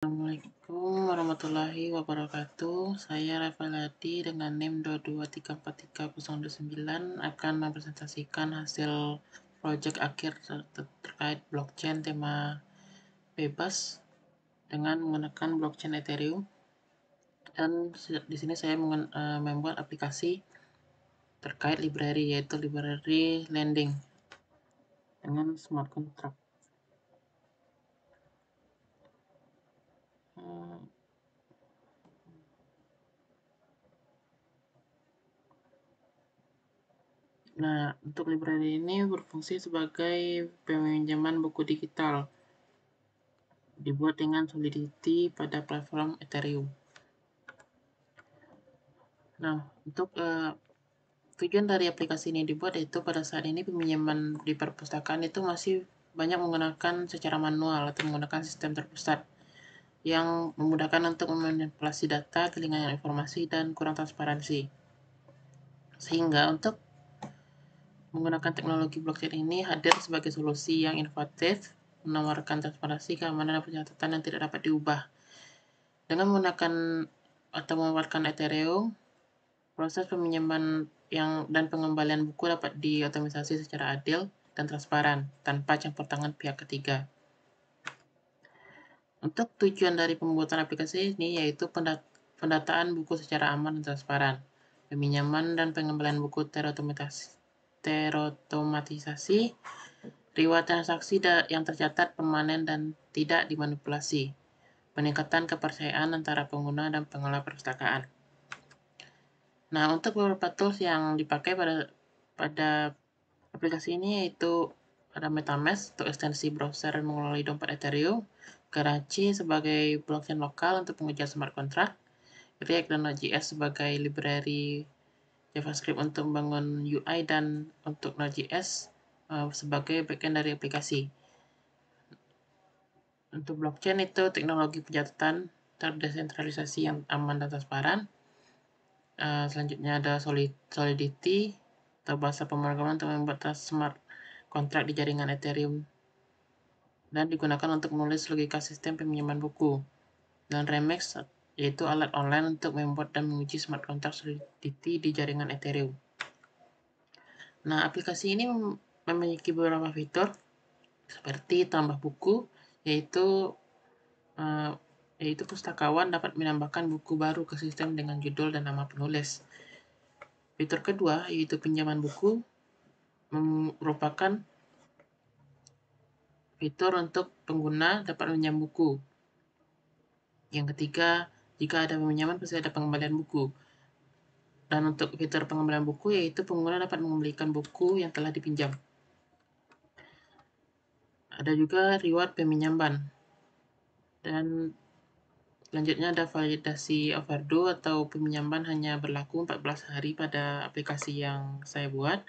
Assalamualaikum warahmatullahi wabarakatuh. Saya Rafael Hadi dengan NIM 2234309 akan mempresentasikan hasil proyek akhir terkait blockchain tema bebas dengan menggunakan blockchain Ethereum. Dan di sini saya membuat aplikasi terkait library, yaitu library lending dengan smart contract. Nah, untuk library ini berfungsi sebagai peminjaman buku digital, dibuat dengan Solidity pada platform Ethereum. Nah, untuk tujuan dari aplikasi ini dibuat yaitu pada saat ini peminjaman di perpustakaan itu masih banyak menggunakan secara manual atau menggunakan sistem terpusat yang memudahkan untuk memanipulasi data, kelingan informasi, dan kurang transparansi. Sehingga untuk menggunakan teknologi blockchain ini hadir sebagai solusi yang inovatif, menawarkan transparansi, keamanan, dan pencatatan yang tidak dapat diubah. Dengan menggunakan atau memanfaatkan Ethereum, proses peminjaman dan pengembalian buku dapat diotomatisasi secara adil dan transparan tanpa campur tangan pihak ketiga. Untuk tujuan dari pembuatan aplikasi ini yaitu pendataan buku secara aman dan transparan, peminjaman dan pengembalian buku terotomatisasi, riwayat transaksi yang tercatat permanen dan tidak dimanipulasi, peningkatan kepercayaan antara pengguna dan pengelola perpustakaan. Nah, untuk beberapa tools yang dipakai pada aplikasi ini yaitu ada MetaMask untuk ekstensi browser mengelola dompet Ethereum, Garachi sebagai blockchain lokal untuk pengujian smart contract, React dan Node.js sebagai library JavaScript untuk membangun UI, dan untuk Node.js sebagai backend dari aplikasi. Untuk blockchain itu teknologi pencatatan terdesentralisasi yang aman dan transparan. Selanjutnya ada Solidity atau bahasa pemrograman untuk membuat smart contract di jaringan Ethereum dan digunakan untuk menulis logika sistem peminjaman buku. Dan Remix yaitu alat online untuk membuat dan menguji smart contract Solidity di jaringan Ethereum. Nah, aplikasi ini memiliki beberapa fitur seperti tambah buku, yaitu pustakawan dapat menambahkan buku baru ke sistem dengan judul dan nama penulis. Fitur kedua yaitu pinjaman buku, merupakan fitur untuk pengguna dapat meminjam buku. Yang ketiga, jika ada peminjaman pasti ada pengembalian buku. Dan untuk fitur pengembalian buku yaitu pengguna dapat mengembalikan buku yang telah dipinjam. Ada juga reward peminjaman. Dan selanjutnya ada validasi overdue atau peminjaman hanya berlaku 14 hari pada aplikasi yang saya buat.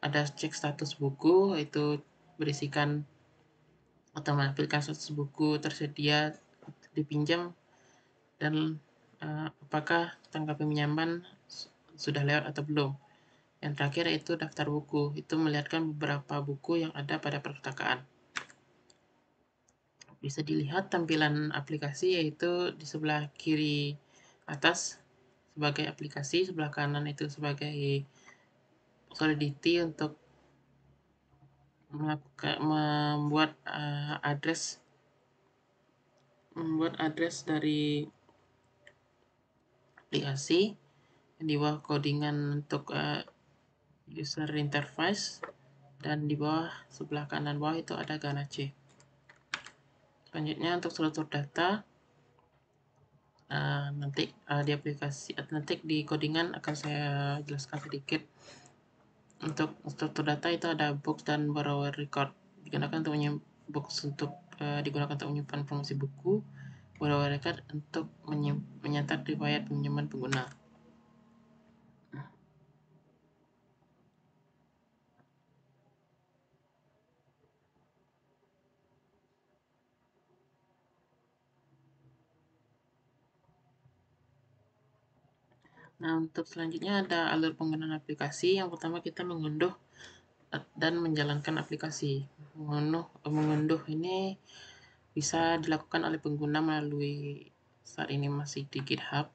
Ada cek status buku, itu berisikan atau menampilkan status buku tersedia dipinjam dan apakah tanggal peminjaman sudah lewat atau belum. Yang terakhir yaitu daftar buku, itu melihatkan beberapa buku yang ada pada perpustakaan. Bisa dilihat tampilan aplikasi yaitu di sebelah kiri atas sebagai aplikasi, sebelah kanan itu sebagai Solidity untuk membuat address dari aplikasi. Di bawah codingan untuk user interface, dan di bawah sebelah kanan bawah itu ada Ganache. Selanjutnya untuk struktur data, nanti di codingan akan saya jelaskan sedikit. Untuk struktur data itu ada box dan borrower record, digunakan untuk menyimpan informasi buku, borrower record untuk menyatat riwayat pinjaman pengguna. Nah, untuk selanjutnya ada alur penggunaan aplikasi. Yang pertama kita mengunduh dan menjalankan aplikasi. Mengunduh ini bisa dilakukan oleh pengguna melalui saat ini masih di GitHub.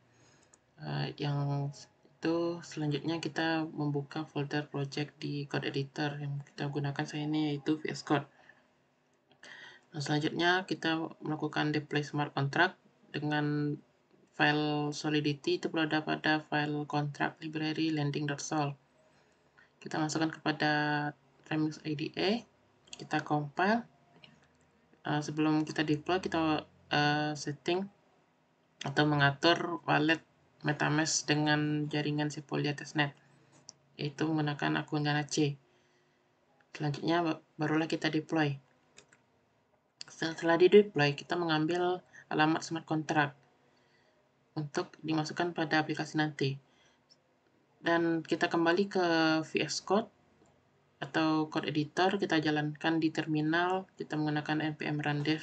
Yang itu selanjutnya kita membuka folder project di code editor yang kita gunakan saat ini, yaitu VS Code. Nah, selanjutnya kita melakukan deploy smart contract dengan file Solidity. Itu berada pada file contract library landing.sol. Kita masukkan kepada Remix IDE, kita compile. Sebelum kita deploy, kita setting atau mengatur wallet MetaMask dengan jaringan Sepolia testnet, yaitu menggunakan akun Dana C. Selanjutnya barulah kita deploy. Setelah di deploy, kita mengambil alamat smart contract untuk dimasukkan pada aplikasi nanti. Dan kita kembali ke VS Code atau code editor, kita jalankan di terminal, kita menggunakan npm run dev,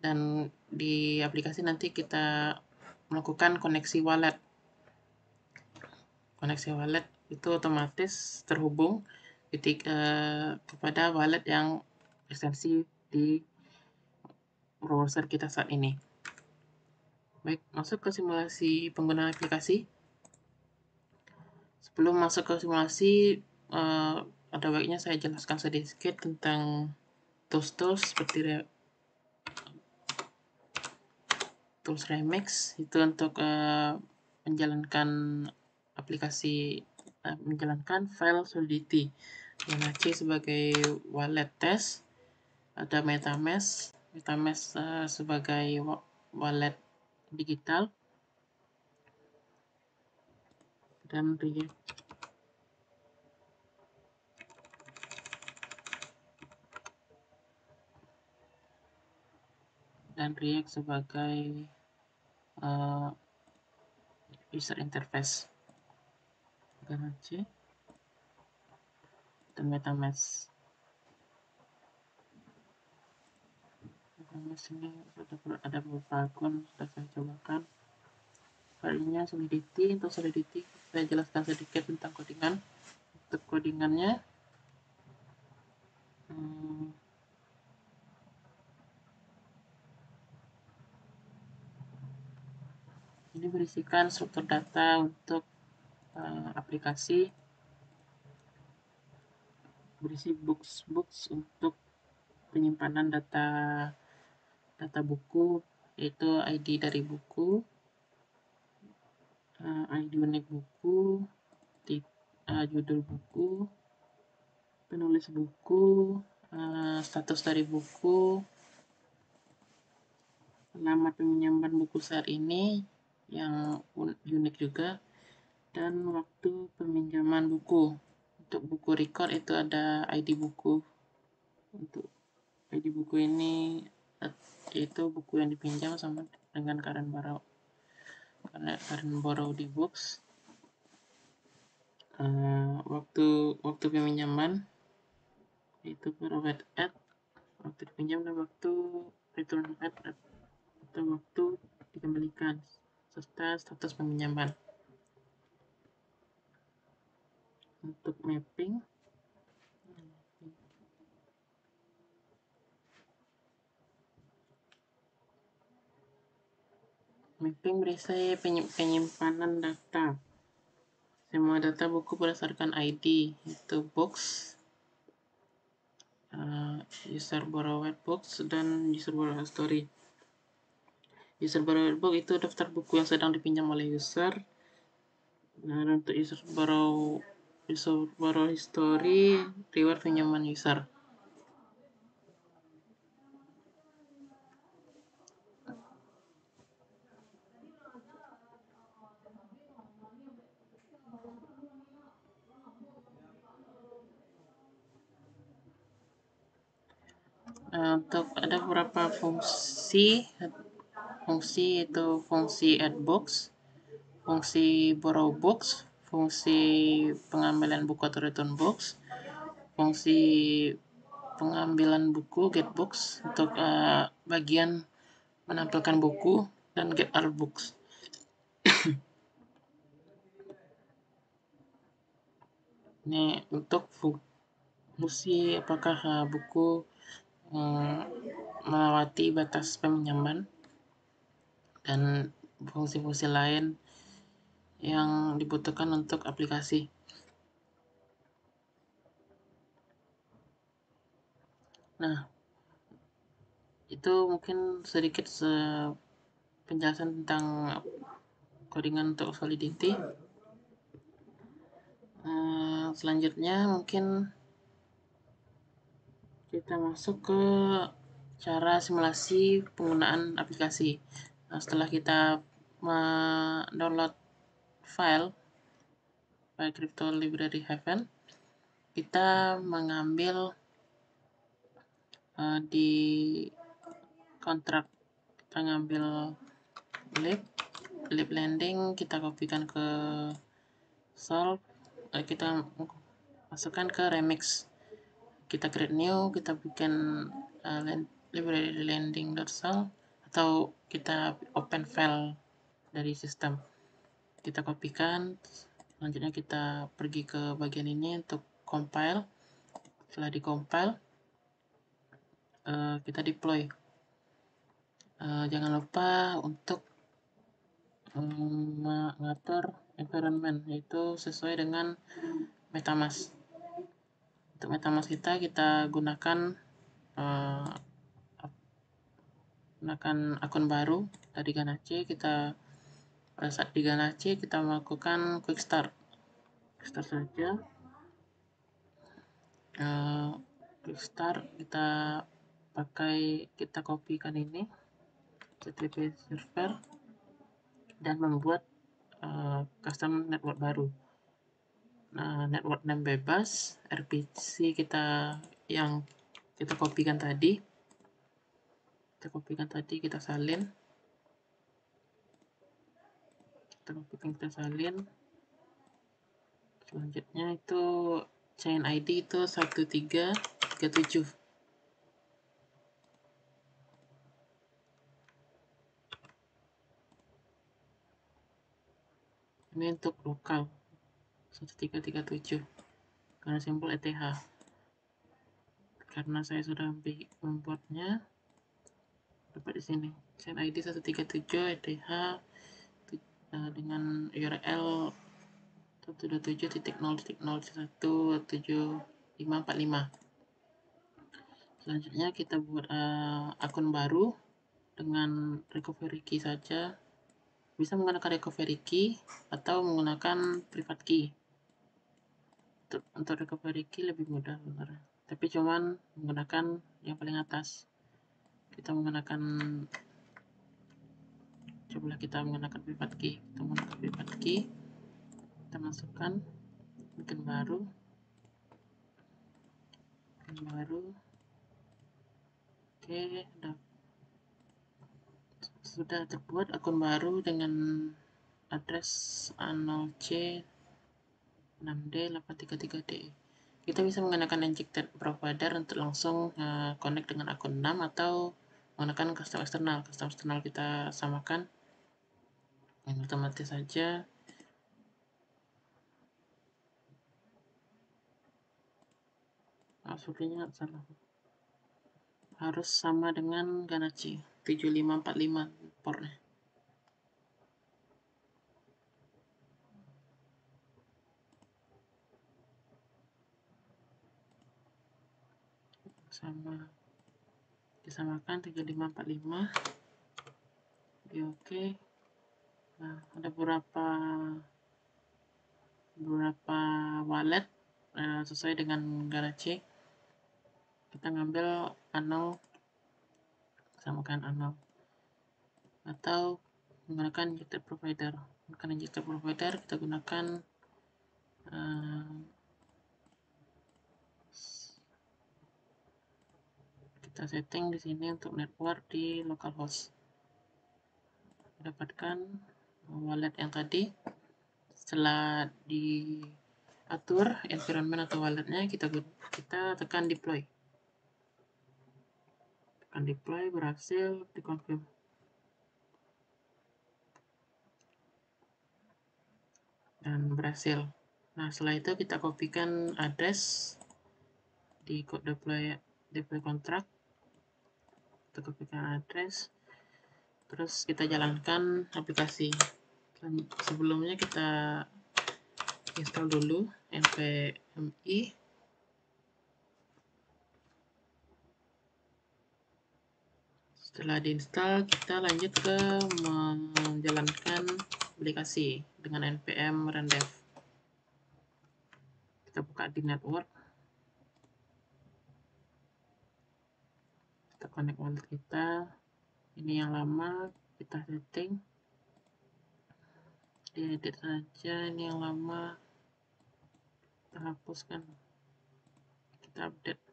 dan di aplikasi nanti kita melakukan koneksi wallet. Koneksi wallet itu otomatis terhubung kepada wallet yang ekstensi di browser kita saat ini. Baik, masuk ke simulasi penggunaan aplikasi. Sebelum masuk ke simulasi, ada baiknya saya jelaskan sedikit tentang tools-tools seperti tools Remix, itu untuk menjalankan aplikasi, menjalankan file Solidity. Dana C sebagai wallet test, ada MetaMask sebagai wallet digital, dan React sebagai user interface. Dana C dan MetaMask. Ini ada beberapa akun sudah saya cobakan. Filenya Solidity. Untuk Solidity saya jelaskan sedikit tentang codingan. Untuk codingannya, ini berisikan struktur data untuk aplikasi, berisi books untuk penyimpanan data buku, yaitu ID dari buku, ID unik buku, judul buku, penulis buku, status dari buku, alamat peminjaman buku saat ini yang unik juga, dan waktu peminjaman buku. Untuk buku record itu ada ID buku. Untuk ID buku ini itu buku yang dipinjam sama dengan current borrow di books. Waktu peminjaman itu provide at, waktu dipinjam, dan waktu return at atau waktu dikembalikan, serta status peminjaman. Untuk mapping, berisi penyimpanan data. Semua data buku berdasarkan ID, itu books, user borrowed books, dan user borrowed story. User borrowed book itu daftar buku yang sedang dipinjam oleh user. Nah, untuk user borrow history, reward pinjaman user. Untuk ada beberapa fungsi itu fungsi add box, fungsi borrow box, fungsi pengambilan buku atau return box, fungsi pengambilan buku get box untuk bagian menampilkan buku, dan get all books. Ini untuk fungsi apakah buku melewati batas peminjaman dan fungsi-fungsi lain yang dibutuhkan untuk aplikasi. Nah, itu mungkin sedikit penjelasan tentang codingan untuk Solidity. Selanjutnya mungkin kita masuk ke cara simulasi penggunaan aplikasi. Nah, setelah kita mendownload file Crypto Library Heaven, kita mengambil di kontrak, kita ngambil lib landing, kita kopikan ke solve, kita masukkan ke remix, kita create new, kita bikin library landing.solve, atau kita open file dari sistem, kita kopikan. Selanjutnya kita pergi ke bagian ini untuk compile. Setelah di compile, kita deploy. Jangan lupa untuk mengatur environment, yaitu sesuai dengan MetaMask. Untuk MetaMask kita gunakan akun baru dari Ganache. Pada saat di Ganache kita melakukan quick start saja. Quick start kita kopikan ini HTTP server dan membuat custom network baru. Nah, network name bebas, RPC kita yang kita kopikan tadi, kita salin. Selanjutnya itu chain ID itu 1337. Ini untuk lokal 1337 karena simbol ETH. Karena saya sudah membuatnya, dapat di sini chain ID 137 ETH dengan URL 127.0.0.17545. Selanjutnya kita buat akun baru dengan recovery key saja. Bisa menggunakan recovery key atau menggunakan private key. Untuk recovery key lebih mudah sebenarnya, tapi cuman menggunakan yang paling atas. Kita menggunakan private key. Kita menggunakan private key, kita masukkan, bikin baru. Oke, sudah terbuat akun baru dengan address A0C6D833D. Kita bisa menggunakan injected provider untuk langsung connect dengan akun 6 atau menggunakan custom eksternal. Custom eksternal kita samakan yang otomatis saja. Sepertinya salah, harus sama dengan Ganache 7545 portnya. Disamakan 7545. Oke. Nah, ada beberapa wallet sesuai dengan Ganache. Kita ngambil A0, samakan A0, atau menggunakan injected provider. Kita gunakan kita setting di sini untuk network di localhost. Dapatkan wallet yang tadi. Setelah diatur environment atau walletnya, kita tekan deploy. Berhasil, dikonfirm. Dan berhasil. Nah, setelah itu kita kopikan address di code deploy contract. kita kopikan address, terus kita jalankan aplikasi. Sebelumnya kita install dulu npmi. Setelah diinstal, kita lanjut ke menjalankan aplikasi dengan npm rendev. Kita buka di network, kita connect wallet kita. Ini yang lama, kita setting, diedit saja. Ini yang lama, kita hapuskan, kita update.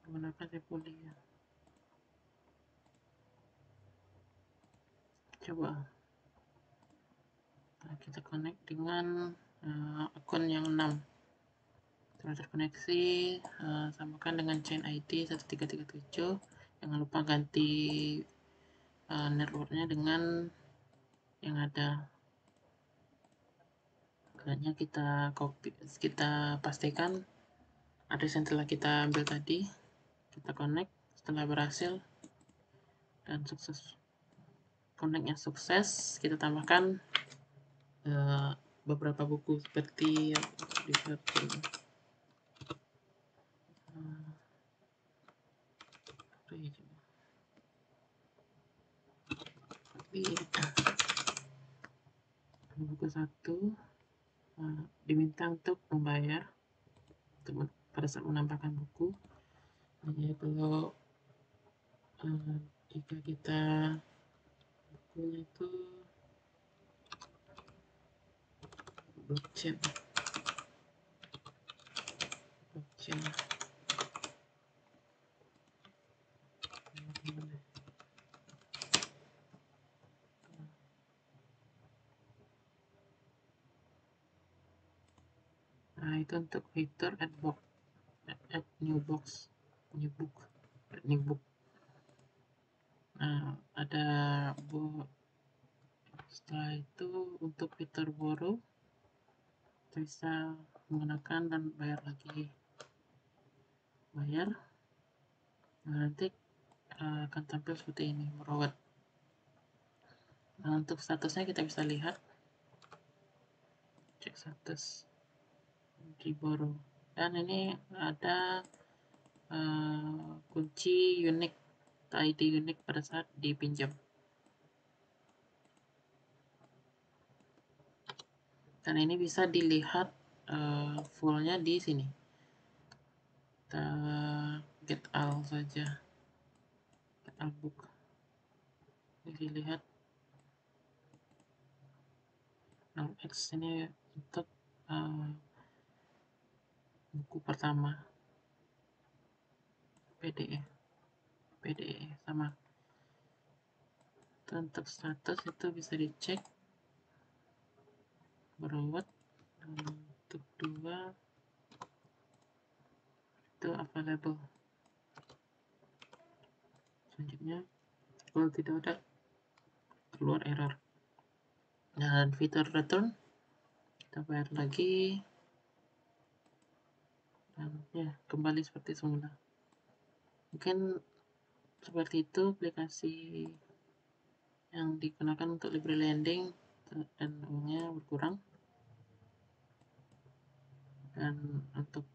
Menggunakan Sepuli ya. Coba kita connect dengan akun yang 6. Setelah terkoneksi, samakan dengan chain ID 1337. Jangan lupa ganti networknya dengan yang ada. Caranya kita pastikan address yang telah kita ambil tadi. Kita connect. Setelah berhasil dan sukses, connectnya sukses, kita tambahkan beberapa buku seperti yang dilihat ini. Buku 1 diminta untuk membayar pada saat menambahkan buku. Jadi kalau jika kita bukunya itu blockchain. Nah, itu untuk fitur add new book. Nah, ada setelah itu untuk fitur borrow, kita bisa menggunakan dan bayar lagi. Nah, nanti akan tampil seperti ini, borrowed. Nah, untuk statusnya kita bisa lihat, cek status di borrow, dan ini ada kunci unik, ID unik pada saat dipinjam. Dan ini bisa dilihat fullnya di sini. Kita get all saja, get all book. Dilihat X ini untuk buku pertama, PDE sama. Untuk status itu bisa dicek borrowed. Untuk 2 itu available. Selanjutnya kalau tidak ada, keluar error. Dan fitur return, kita bayar lagi dan ya kembali seperti semula. Mungkin seperti itu aplikasi yang digunakan untuk libre lending dan uangnya berkurang. Dan untuk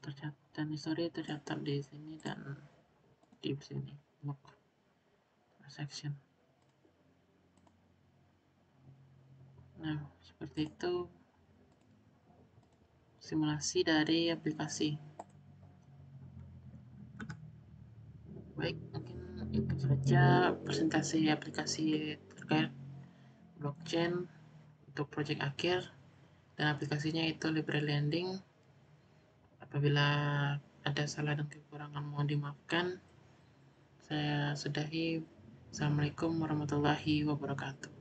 tercatat history tercatat di sini dan di sini log transaction. Nah, seperti itu simulasi dari aplikasi. Baik, mungkin itu saja presentasi aplikasi terkait blockchain untuk project akhir, dan aplikasinya itu Libre Lending. Apabila ada salah dan kekurangan mohon dimaafkan. Saya sudahi. Assalamualaikum warahmatullahi wabarakatuh.